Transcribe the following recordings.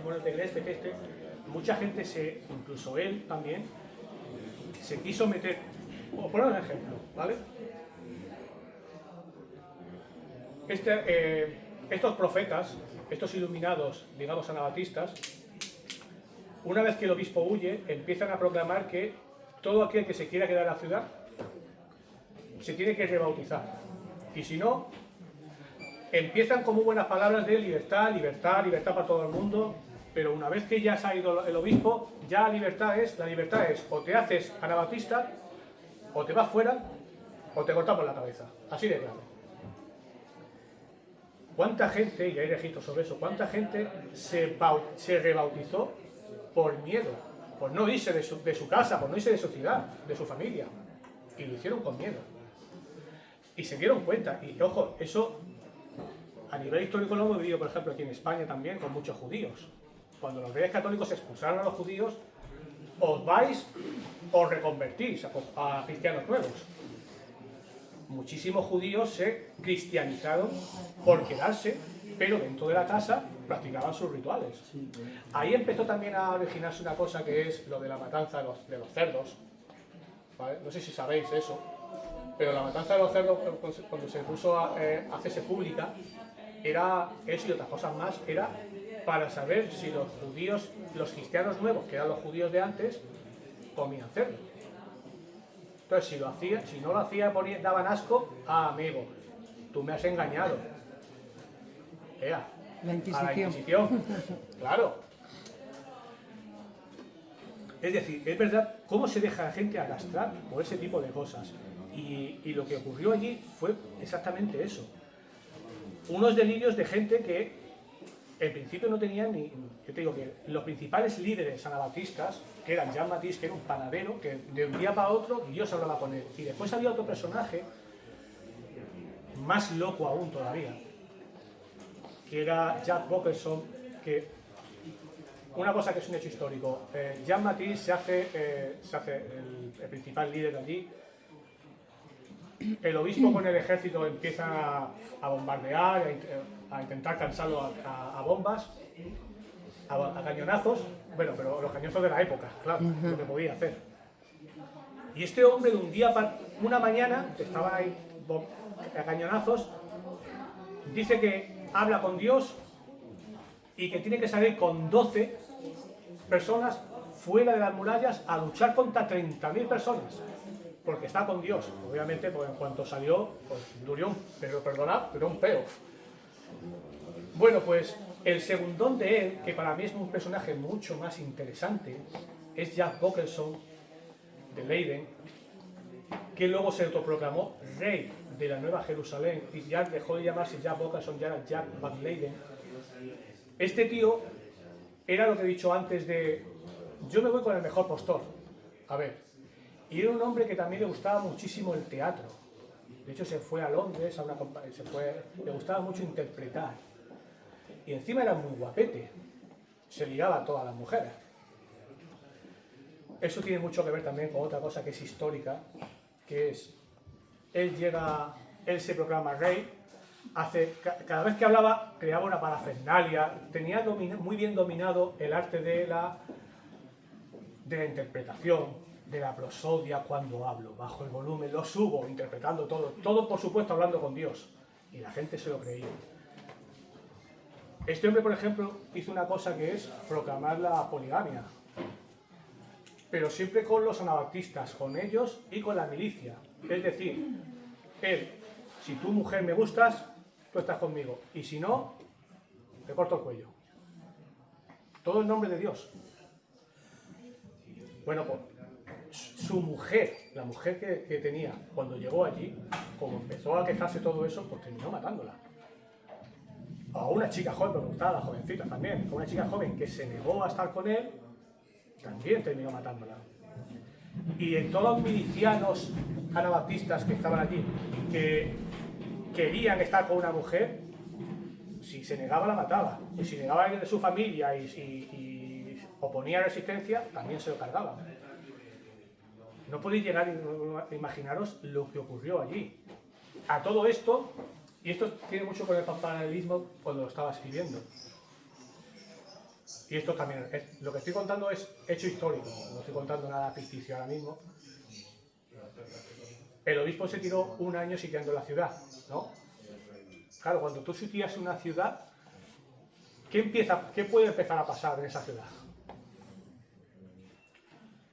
testimonios de Gillespie, mucha gente, incluso él también, se quiso meter. Por poner un ejemplo, ¿vale? Estos profetas, estos iluminados, digamos anabatistas, una vez que el obispo huye, empiezan a proclamar que todo aquel que se quiera quedar en la ciudad se tiene que rebautizar. Y si no, empiezan con muy buenas palabras de libertad, libertad, libertad para todo el mundo, pero una vez que ya se ha ido el obispo, ya la libertad es o te haces anabatista, o te vas fuera, o te cortamos la cabeza. Así de claro. ¿Cuánta gente, y hay registros sobre eso, cuánta gente se rebautizó por miedo, por no irse de su casa, por no irse de su ciudad, de su familia? Y lo hicieron con miedo. Y se dieron cuenta, y ojo, eso a nivel histórico lo hemos vivido, por ejemplo, aquí en España también, con muchos judíos. Cuando los reyes católicos expulsaron a los judíos, os vais, os reconvertís a cristianos nuevos. Muchísimos judíos se cristianizaron por quedarse, pero dentro de la casa practicaban sus rituales. Ahí empezó también a originarse una cosa que es lo de la matanza de los cerdos. ¿Vale? No sé si sabéis eso, pero la matanza de los cerdos, cuando se puso a hacerse pública, era eso y otras cosas más, era para saber si los judíos, los cristianos nuevos, que eran los judíos de antes, comían cerdo. Entonces, si no lo hacía, daban asco. Ah, amigo, tú me has engañado. La Inquisición. A la Inquisición. Claro. Es decir, es verdad cómo se deja a la gente arrastrar por ese tipo de cosas. Y lo que ocurrió allí fue exactamente eso. Unos delirios de gente que en principio no tenían ni... Yo te digo que los principales líderes anabatistas, que eran Jean Baptiste, que era un panadero, que de un día para otro Dios hablaba con él. Y después había otro personaje, más loco aún todavía, que era Jack Bokerson, que... Una cosa que es un hecho histórico. Jean Baptiste se hace el principal líder de allí. El obispo con el ejército empieza a bombardear, a intentar cansarlo a bombas, a cañonazos. Bueno, pero los cañonazos de la época, claro, lo que podía hacer. Y este hombre de un día para una mañana, estaba ahí a cañonazos, dice que habla con Dios y que tiene que salir con 12 personas fuera de las murallas a luchar contra 30.000 personas. Porque está con Dios. Obviamente, pues en cuanto salió, pues duró un peo. Bueno, pues el segundón de él, que para mí es un personaje mucho más interesante, es Jack Bokerson de Leiden, que luego se autoproclamó rey de la Nueva Jerusalén y ya dejó de llamarse Jack Bokerson, ya era Jack Van Leiden. Este tío era lo que he dicho antes de yo me voy con el mejor postor. A ver. Y era un hombre que también le gustaba muchísimo el teatro. De hecho, se fue a Londres, le gustaba mucho interpretar. Y encima era muy guapete. Se ligaba a todas las mujeres. Eso tiene mucho que ver también con otra cosa que es histórica, que es, él se proclama rey, cada vez que hablaba creaba una parafernalia, tenía muy bien dominado el arte de la interpretación, de la prosodia. Cuando hablo, bajo el volumen, lo subo, interpretando todo por supuesto hablando con Dios, y la gente se lo creía. Este hombre, por ejemplo, hizo una cosa que es proclamar la poligamia, pero siempre con los anabaptistas, con ellos y con la milicia. Es decir, si tu mujer me gustas, tú estás conmigo, y si no, te corto el cuello. Todo en nombre de Dios. Bueno, pues su mujer, la mujer que tenía cuando llegó allí, como empezó a quejarse todo eso, pues terminó matándola. A una chica joven, pero me gustaba la jovencita también, a una chica joven que se negó a estar con él, también terminó matándola. Y en todos los milicianos anabaptistas que estaban allí, que querían estar con una mujer, si se negaba la mataba, y si negaba a alguien de su familia y oponía resistencia, también se lo cargaban. No podéis llegar a imaginaros lo que ocurrió allí. A todo esto, y esto tiene mucho con el paralelismo cuando lo estaba escribiendo. y esto también, lo que estoy contando es hecho histórico, no estoy contando nada ficticio ahora mismo. El obispo se tiró 1 año sitiando la ciudad, ¿no? Claro, cuando tú sitias una ciudad, ¿qué puede empezar a pasar en esa ciudad?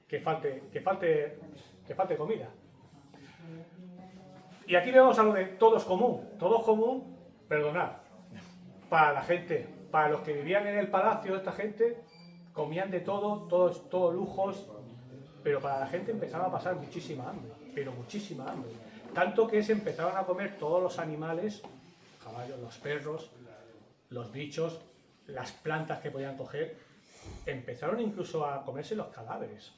Que falte comida. Y aquí vemos algo de todos común, perdonad, para la gente, para los que vivían en el palacio, esta gente comían de todo lujos, pero para la gente empezaba a pasar muchísima hambre, pero muchísima hambre. Tanto que se empezaron a comer todos los animales, caballos, los perros, los bichos, las plantas que podían coger, empezaron incluso a comerse los cadáveres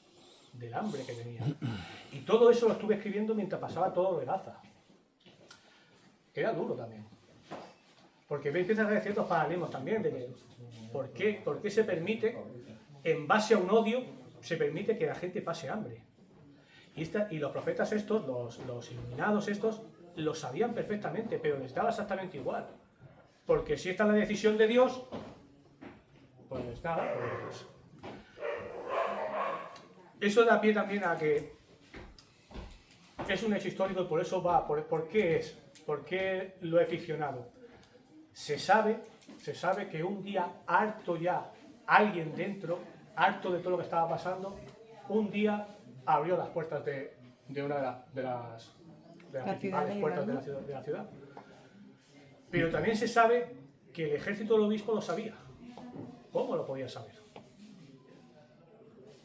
del hambre que tenían. Y todo eso lo estuve escribiendo mientras pasaba todo lo de Gaza. Era duro también. Porque empiezan a hacer ciertos paralelismos también de que ¿por qué se permite, en base a un odio, se permite que la gente pase hambre? Y los profetas estos, los iluminados estos, lo sabían perfectamente, pero les daba exactamente igual. Porque si esta es la decisión de Dios, pues nada, pues... Eso da pie también a que es un hecho histórico y por eso va, ¿por qué es? ¿Por qué lo he ficcionado? Se sabe que un día, harto ya, alguien dentro, harto de todo lo que estaba pasando, un día abrió las puertas de una de las principales puertas de la ciudad. Pero también se sabe que el ejército del obispo lo sabía. ¿Cómo lo podía saber?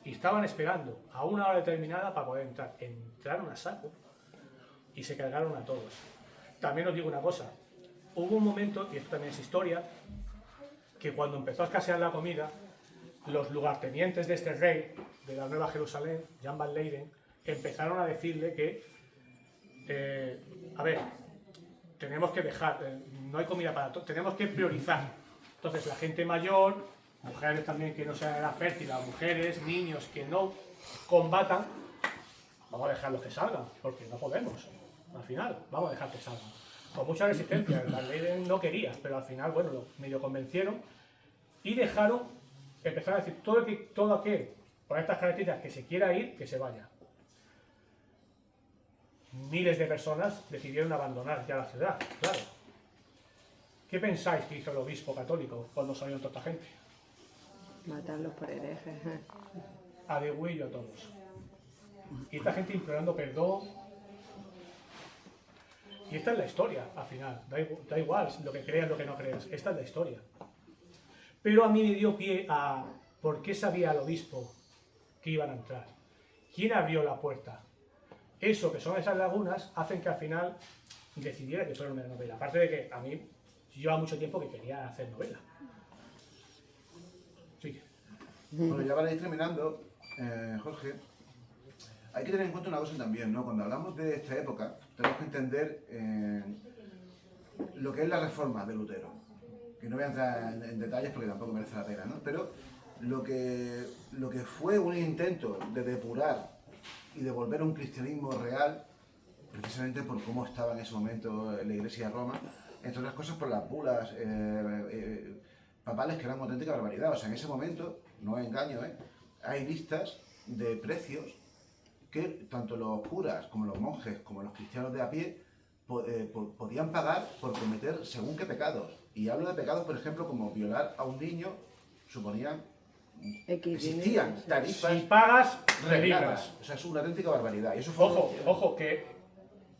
Y estaban esperando a una hora determinada para poder entrar. Entraron a saco y se cargaron a todos. También os digo una cosa, hubo un momento, y esto también es historia, que cuando empezó a escasear la comida, los lugartenientes de este rey, de la Nueva Jerusalén, Jan van Leyden, empezaron a decirle que, a ver, tenemos que dejar, no hay comida para todos, tenemos que priorizar. Entonces la gente mayor, mujeres también que no sean fértiles, mujeres, niños que no combatan, vamos a dejarlos que salgan, porque no podemos. Al final, vamos a dejar que salgan. Con mucha resistencia, Van Leyden no quería, pero al final, bueno, lo medio convencieron y empezaron a decir, todo aquel, por estas características, que se quiera ir, que se vaya. Miles de personas decidieron abandonar ya la ciudad, claro. ¿Qué pensáis que hizo el obispo católico cuando salió toda esta gente? Matarlos por herejes. A degüello a todos. Y esta gente implorando perdón. Y esta es la historia, al final. Da igual lo que creas, lo que no creas. Esta es la historia. Pero a mí me dio pie a... ¿Por qué sabía el obispo que iban a entrar? ¿Quién abrió la puerta? Eso, que son esas lagunas, hacen que al final decidiera que fuera una novela. Aparte de que a mí lleva mucho tiempo que quería hacer novela. Sí. Bueno, ya para ir terminando, Jorge, hay que tener en cuenta una cosa también, ¿no? Cuando hablamos de esta época, tenemos que entender lo que es la reforma de Lutero. Que no voy a entrar en detalles porque tampoco merece la pena, ¿no? Pero lo que fue un intento de depurar y devolver un cristianismo real, precisamente por cómo estaba en ese momento la Iglesia de Roma, entre otras cosas por las bulas papales que eran una auténtica barbaridad. O sea, en ese momento, no es engaño, hay listas de precios que tanto los curas como los monjes como los cristianos de a pie podían pagar por cometer según qué pecados. Y hablo de pecados, por ejemplo, como violar a un niño, suponían, existían tarifas. Si pagas, regladas. O sea, es una auténtica barbaridad. Y eso fue ojo, que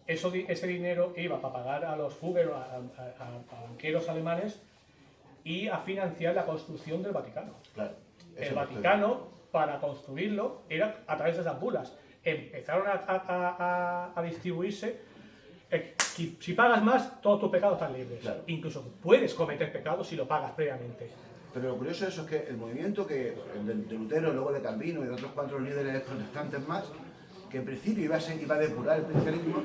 ese dinero iba para pagar a los Fugger, a banqueros alemanes, y a financiar la construcción del Vaticano. Claro, el Vaticano, para construirlo, era a través de esas bulas. Empezaron a distribuirse. Si pagas más, todos tus pecados están libres. Claro. Incluso puedes cometer pecados si lo pagas previamente. Pero lo curioso de eso es que el movimiento de Lutero, luego de Calvino y de otros 4 líderes protestantes más, que en principio iba a depurar el cristianismo,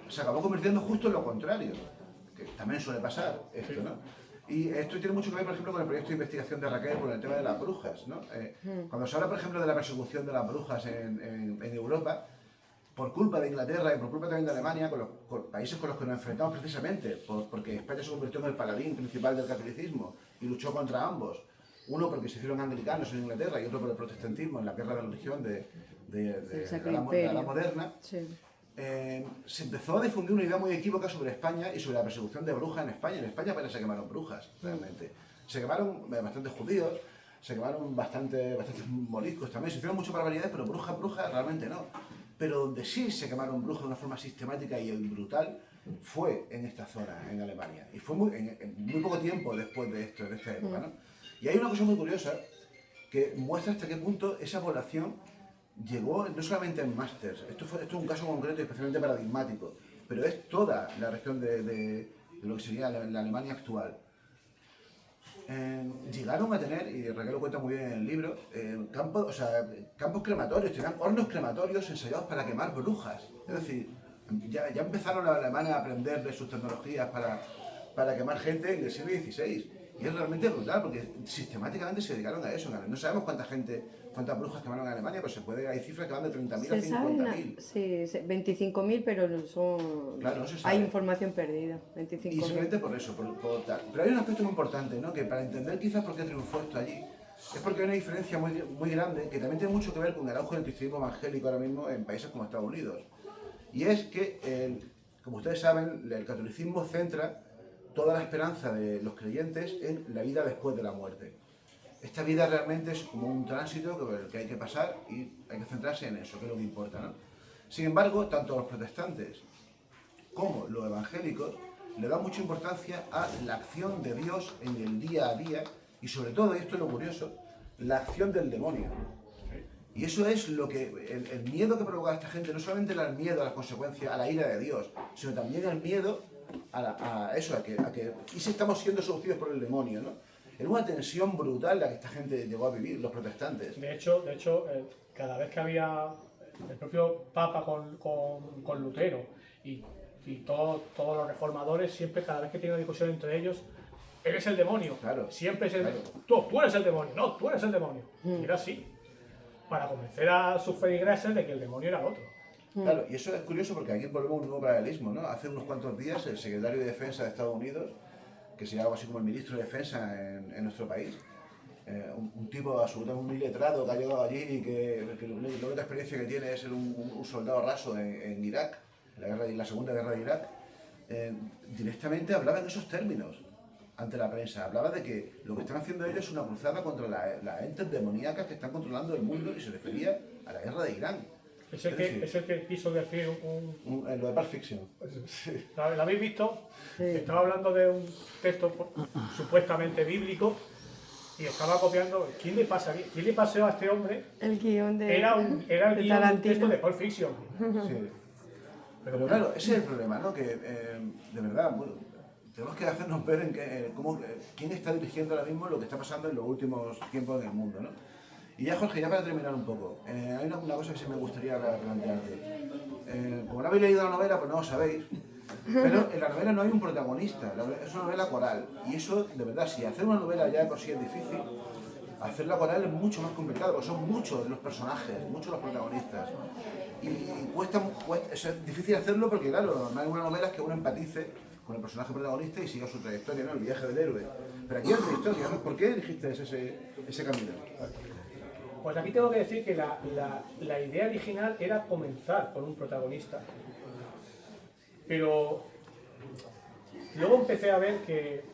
se acabó convirtiendo justo en lo contrario. Que también suele pasar esto, ¿no? Y esto tiene mucho que ver, por ejemplo, con el proyecto de investigación de Raquel con el tema de las brujas, ¿no? Cuando se habla, por ejemplo, de la persecución de las brujas en Europa, por culpa de Inglaterra y por culpa también de Alemania, con países con los que nos enfrentamos precisamente, porque España se convirtió en el paladín principal del catolicismo y luchó contra ambos. Uno porque se hicieron anglicanos en Inglaterra y otro por el protestantismo en la guerra de religión de Sacro la Imperio. Edad Moderna. Sí. Se empezó a difundir una idea muy equívoca sobre España y sobre la persecución de brujas en España. En España apenas se quemaron brujas, realmente. Se quemaron bastantes judíos, se quemaron bastantes moriscos también, se hicieron muchas barbaridades, pero brujas realmente no. Pero donde sí se quemaron brujas de una forma sistemática y brutal fue en esta zona, en Alemania. Y fue en muy poco tiempo después de esto, de esta época, ¿no? Y hay una cosa muy curiosa que muestra hasta qué punto esa población llegó no solamente en másters, esto es un caso concreto y especialmente paradigmático, pero es toda la región de lo que sería la Alemania actual. Llegaron a tener, y Raquel lo cuenta muy bien en el libro, campos crematorios, tenían hornos crematorios ensayados para quemar brujas. Es decir, ya empezaron los alemanes a aprender de sus tecnologías para quemar gente en el siglo XVI. Y es realmente brutal, porque sistemáticamente se dedicaron a eso. No sabemos cuántas brujas quemaron en Alemania, pero hay cifras que van de 30.000 a Se saben, 50.000. sí, 25.000, pero son... Claro, no se sabe. Hay información perdida, Y 25.000. simplemente por eso, por tal. Pero hay un aspecto muy importante, ¿no? Que para entender quizás por qué triunfó esto allí, es porque hay una diferencia muy grande, que también tiene mucho que ver con el auge del cristianismo evangélico ahora mismo en países como Estados Unidos. Y es que, como ustedes saben, el catolicismo centra toda la esperanza de los creyentes en la vida después de la muerte. Esta vida realmente es como un tránsito que hay que pasar y hay que centrarse en eso, que es lo que importa, ¿no? Sin embargo, tanto los protestantes como los evangélicos le dan mucha importancia a la acción de Dios en el día a día y sobre todo, y esto es lo curioso, la acción del demonio. Y eso es lo que el miedo que provoca a esta gente, no solamente el miedo a las consecuencias, a la ira de Dios, sino también el miedo a que y si estamos siendo seducidos por el demonio, ¿no? Era una tensión brutal la que esta gente llegó a vivir, los protestantes. De hecho, cada vez que había el propio Papa con Lutero y todos los reformadores, siempre cada vez que tiene una discusión entre ellos, eres el demonio. Claro, Siempre es el claro. Tú eres el demonio, no, tú eres el demonio. Y era así, para convencer a sus feligreses de que el demonio era el otro. Claro, y eso es curioso porque aquí volvemos a un nuevo paralelismo, ¿no? Hace unos cuantos días el secretario de Defensa de Estados Unidos, que se llama así como el ministro de Defensa en nuestro país, un tipo absolutamente muy letrado que ha llegado allí y que la única experiencia que tiene es ser un soldado raso en Irak, en la Segunda Guerra de Irak, directamente hablaba en esos términos ante la prensa. Hablaba de que lo que están haciendo ellos es una cruzada contra las entes demoníacas que están controlando el mundo y se refería a la guerra de Irán. Es el que quiso decir lo de Pulp Fiction. Sí. ¿Lo habéis visto? Sí. Estaba hablando de un texto supuestamente bíblico y estaba copiando. ¿Quién le pasó a este hombre? El guión de Era el guión de un Tarantino. texto de Pulp Fiction. Sí. Pero claro, ese es el problema, ¿no? Que de verdad tenemos que hacernos ver quién está dirigiendo ahora mismo lo que está pasando en los últimos tiempos en el mundo, ¿no? Y ya, Jorge, ya para terminar un poco, hay una cosa que sí me gustaría plantearte. Como no habéis leído la novela, pues no lo sabéis, pero en la novela no hay un protagonista, es una novela coral. Y eso, de verdad, si hacer una novela ya de por sí es difícil, hacer la coral es mucho más complicado, porque son muchos los personajes, muchos los protagonistas. Y cuesta, es difícil hacerlo porque, claro, no hay una novela que uno empatice con el personaje protagonista y siga su trayectoria, ¿no? El viaje del héroe. Pero aquí hay otra historia, ¿no? ¿Por qué elegiste ese camino? Pues aquí tengo que decir que la idea original era comenzar con un protagonista. Pero luego empecé a ver que